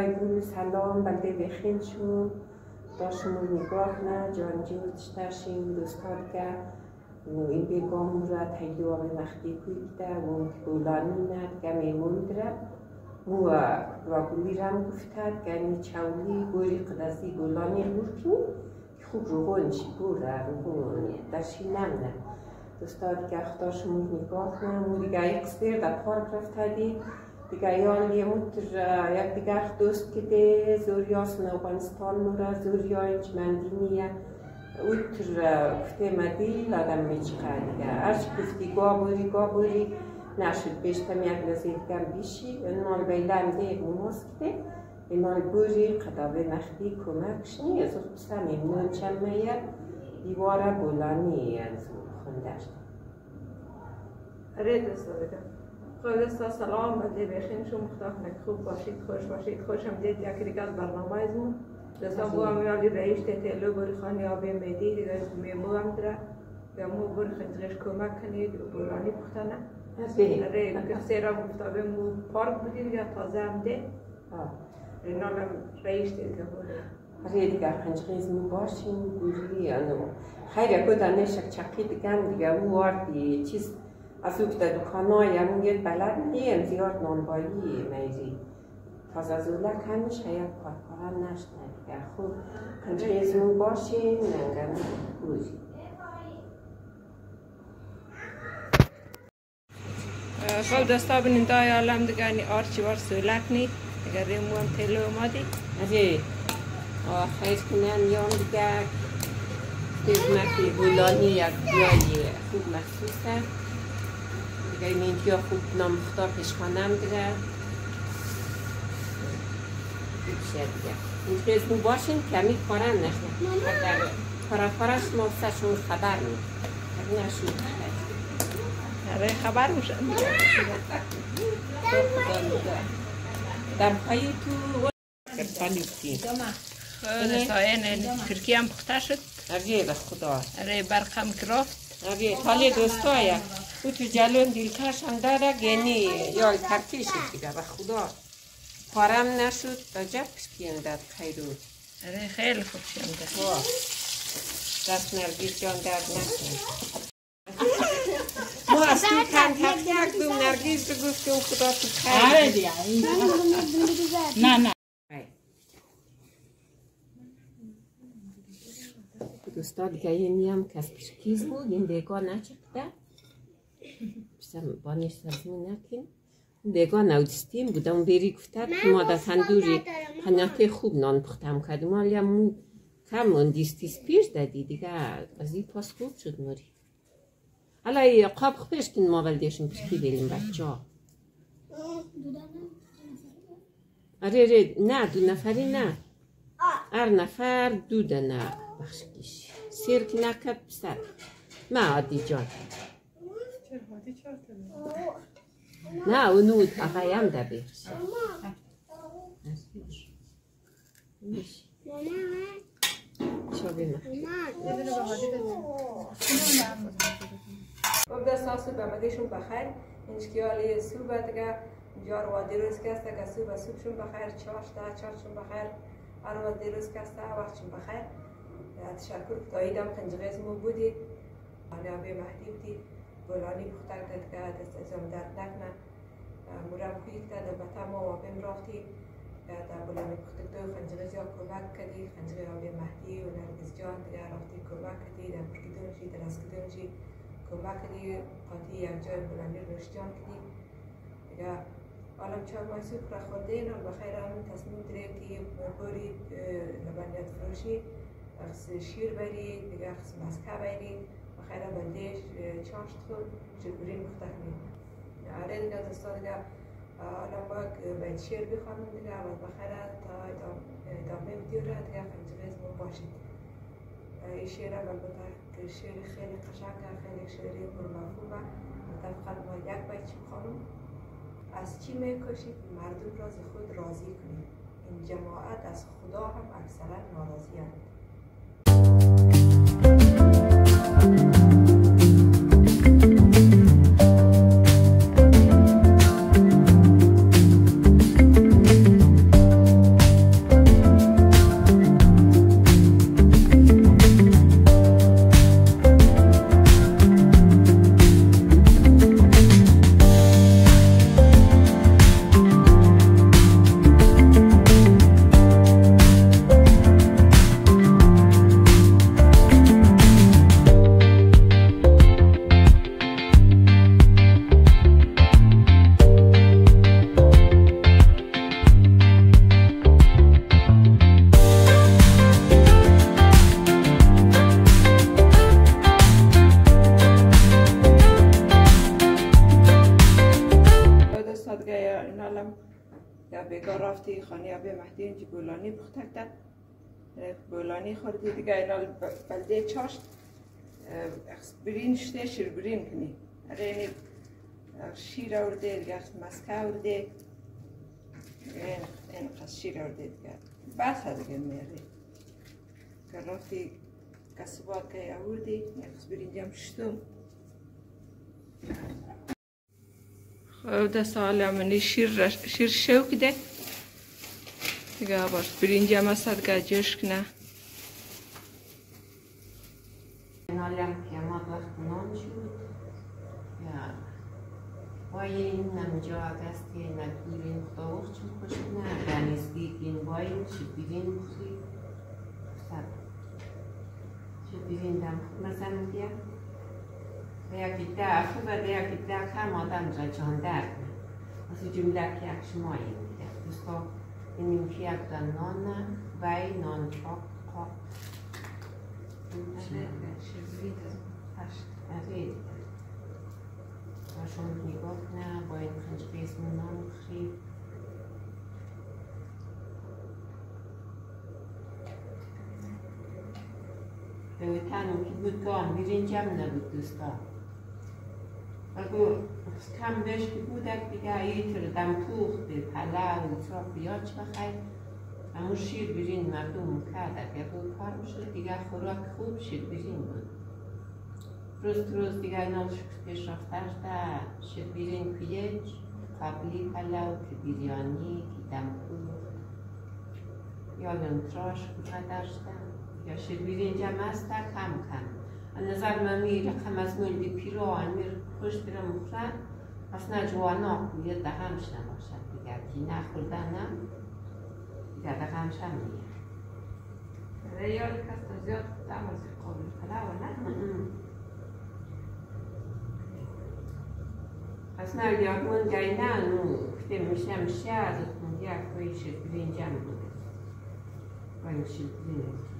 گل سلام بلده بخین شو داشمون نگاه نه جانجور تشتاشیم دوستان که این بیگام را تیدو آب وقتی کویده و گلانی ند که میمون دره و راگولی رم گفتد که این چولی گوری قدسی گلانی بورکنی خوب روغنشی گوره روغن درشی نمنه دوستان که اختاشمون نگاه نه و دیگه یک سر در پارک رفته دیگه یال یک دیگر دوست که ده زوریاس نوبانستان مورا زوریایچ مندینیه اوتر گفته مدی لادم میچقه دیگه ارچ گفتی گابوری نشد بیشتم یک لزید گم بیشی نال بیلم ده موماس کده نال بوری قدابه نختی کمکشنی از او سمیم نون چمه دیواره بولانی از خوندشت اره دوستا بگم خب دوستا سلام بده بخین شما خدا کنه خوب باشید خوش باشید خوشم دید یکی دیگه از برنامه ازمون دوستا بو هم یالی رئیس تلو بوری خانی آبی میدی دیگه از میمو هم داره یا مو بوری خنجرش کمک کنید و بولانی پختنه اره گفته را گفته مو پارک بودی دیگه تازه هم ده رینالم رئیس دیگه بوری اره دیگه خنجریز مو باشین گوری خیلی اگه دانشک چقی دیگه او واردی چیز از او که در دکانای همون یه بلد نیم زیاد نانبایی میری تازه زولک همیش یک کارکارم نشنه دیگه خوب خنجریزمون باشین نگم بوزی خب دستا بینیم دای عالم دیگه اینی آرچی وار زولک نی دیگه ریمو هم تلو اومدی اره خیلی کنن یام دیگه خدمتی بولانی یک بیایی خوب مخصوصه دیگه این اینجا خوب نامختار پیشخانم دیگه بیشه دیگه این خیزمون باشین کمی کارم نشنه اگر کارش موسشون خبر می اگر نشون اره خبر میشن دمخایی تو کرپانی بودیم این ترکی هم پخته شد اره به خدا اره برقم کرافت اره حالی دوستایا او تو جلون دیلکش هم داره گینی یا ترکی شد دیگه به خدا پارم نشد تا جبش کیم داد خیرو اره خیلی خوب شنده دست نرگیز جان درد نکن ما از تو کن تک دوم نرگیز رو گفتیم خدا تو خیلی آره دیگه نه دوستا دیگه این هم کس پیشکیز بود این دیگه نچکده بسیم بانش سرزمون نکن دیگه نودستیم بودم بری گفتد که ما در تندوری پنیاته خوب نان پختم کردیم ولی مو کم دیستیس پیش دادی دیگه از این پاس خوب شد موری حالا قاب خوبش کن ما ولدیشون پیشکی بیلیم بچه ها اره نه دو نفری نه ار نفر دو دنه بخشکیش سیرک نکد بسر ما عادی جان نه اونو اقایم ده بیخش شابه خب دستا صبح آمدیشون بخیر اینشکیالی صبح دیگه جار وادی روز کسته که صبحشون بخیر چاششون بخیر هر وادی روز کسته وقتشون بخیر تشکر که داییدم خنجغیزمون بودید آبی مهدی بودید بولانی بختر کرد که دست ازم درد نکنه مرم خویی که البته ما وابیم رافتید در بولانی بختر دو خنجغیزی ها کمک کردید خنجغی آبی مهدی و نرگز جان دیگه رافتی کمک کردید در پرکیدونشی در اسکدونشی کمک کردید قاطی یک جای بولانی روش جان کردید دیگه حالا چهار مایسوک را خوردین و بخیر همین تصمیم داریم که برید لبنیات فروشی شیر برید دیگه قسم مسکه برید بخیر بندهش چاشت خود چگوری مختکنید آره دیگه دوستا دیگه حالا باید باید شیر بخوانیم دیگه و بخیر تا ادامه ویدیو را دیگه خنجغیز ما باشید این شیر هم البته شیر خیلی قشنگه خیلی شیری پرمفهومه فقط ما یک باید چی بخوانم از چی میکشید مردم را از خود راضی کنید این جماعت از خدا هم اکثرا ناراضی هستند خانه آبی مهدی اینجا بولانی پخته کرد بولانی خورده دیگه اینا بلده چاشت برین شده شیر برین کنی اینی شیر آورده دیگه مسکه آورده این قصد شیر آورده دیگه بس دیگه میره که رفتی کسبات که آوردی یکس برینجم شدم خب دست آلمانی شیر شو کده دیگه باش برینجم هست دیگه جوش کنه نالم پیامات وقت نام شد یا وای این نمجا دستی نگیرین خدا وقت چون خوش کنه دنیزگی این وای چه بیرین بخوری سب چه بیرین دم خود مثلا بیا یکی ده خوبه یکی ده کم آدم را جان درد از جمله که یک شما این میده دوستا این که یک دن نان نه وای نان چاک قاق آره باشون نگاه نه با این خنج بیسمون نان بخری به تنم که بود گام برینجم نبود دوستا اگه کم بهش که بودک دیگه ایتر دم پوخت به پلو و چاق بیاد چه بخیر همون شیر برین مردم کرد اگه بود کار میشد دیگه خوراک خوب شیر برین بود روز دیگه اینا پیش رفتش در شیر برین پیچ قبلی پلو که بیریانی که دم پوخت یا لنتراش داشتن یا شیر برینجم هست کم نظر من میره کم از مولدی پیران میره خوش بیرم مخرم اصلا جوانا کویه دهمش نباشد دیگر که نخوردنم دیگر دهمش هم میره ریال کستا زیاد دم از قابل پلاو نه؟ اصلا یادمون گای نه نو کته میشه ازتون یک کوی شیر برینجم بوده باید شیر برینجم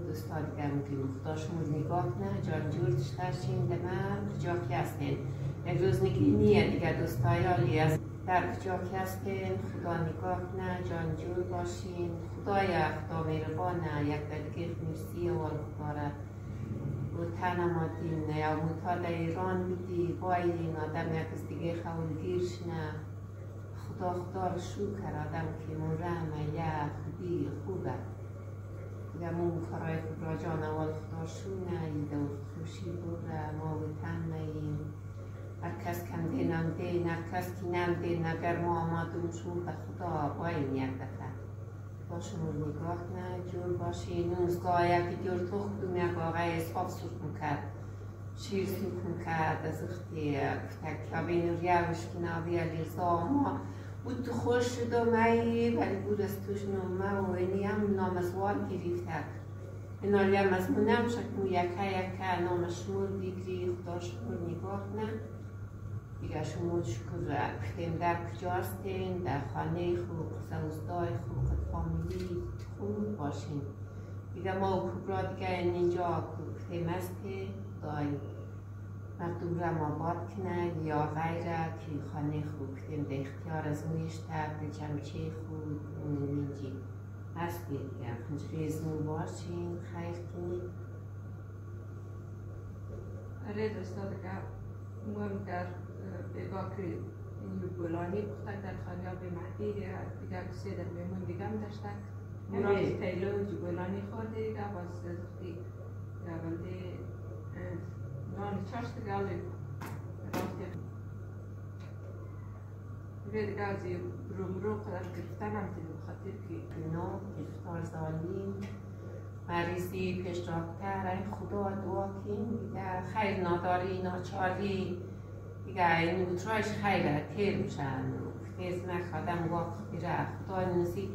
دوستا دیگه که مختاشمون نگاه نه جان جور داشتین دمه جا که هستین یک روز نگی نیه دیگه دوستایالی از در جا که هستین خدا نگاه نه جان جور باشین خدایا خدا مهربانه یک دلگیر مرسی و خدا را و تنماتین یا مطال ایران بیدی وای این آدم یک از دیگه خولگیرش نه خدا رو شکر آدم که مرمه یا خودی خوبه دیگه مون کارای خود را جان اول خدا شونه ایده و خوشی بوده ما و تن نیم هر کس کم دینم دین هر کس که نم دین اگر ما آمدون شون به خدا باید یک دفعه باشمون نگاه نه جور باشی نوزگاه یکی جور تختون یک آقای اصحاب سرکن کرد شیر سرکن کرد از اختی تکیابین ریوش کنابی علیزا ما بود تو خوش شد و مایی ولی بود از توش نومه و اینی هم نامزوار گریفته اینا لیم از منم شکمو یکه نامشمول بگیری خدا شکر نگاه نه دیگه شما شکر کتیم در کجا هستین در خانه خوب سوزدای خوب فامیلی خوب باشین دیگه ما و کبرا دیگه اینجا کتیم هستی خدای مردم را آباد کنه یا غیره که خانه خوب کتیم به اختیار از میشتر به چمچه خوب اینجی هست دیگه خنجریزمون باشین خیر کنید اره دوستا دیگه مهم در بگاه که این بولانی بخته در خانه آبی مهدی دیگه کسی در میمون دیگه هم داشته مراد تیلو جو بولانی خورده دیگه باز زختی بلده نان چاش دیگه آلی رفته دیگه از رومرو قدر گرفتن هم دیگه بخاطر که اینا افطار ظالم مریضی پیش رفتر ای خدا دعا کن دیگه خیر ناداری ناچاری دیگه این بوتراش خیره تیر میشن فیز مخادم وقت بیره خدا نوزی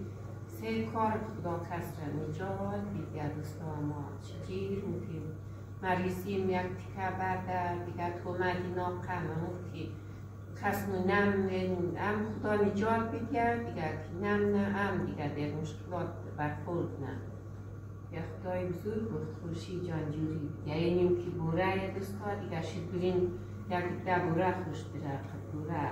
سه کار خدا کس را نجات دیگه دوستا ما چجیر میگیم مریضیم یک تیکه برده دیگه تو مدینا قممون که کس نم خدا نجات بگیر دیگه که نم دیگه در مشکلات برخورد نه یا خدای بزرگ گفت خوشی جانجوری یعنی که بوره دوستا دیگه شد برین یک ده بوره خوش بیره بوره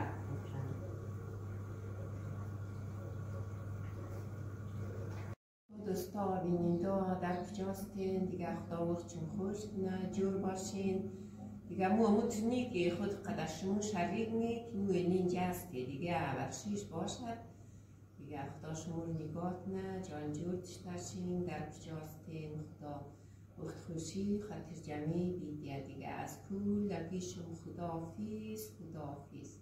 گفتا بینیندا در کجاستین دیگه خدا وقتشون خوش کنه جور باشین دیگه مطمئنی که خود قدرشمون شریک نی که موی نینجا هستی دیگه بخشیش باشد دیگه خدا شما رو نگاه کنه جان جور داشتین در کجاستین خدا وقت خوشی خاطر جمعی بیدیه دیگه از کل لپیشم خداحافظ خداحافظ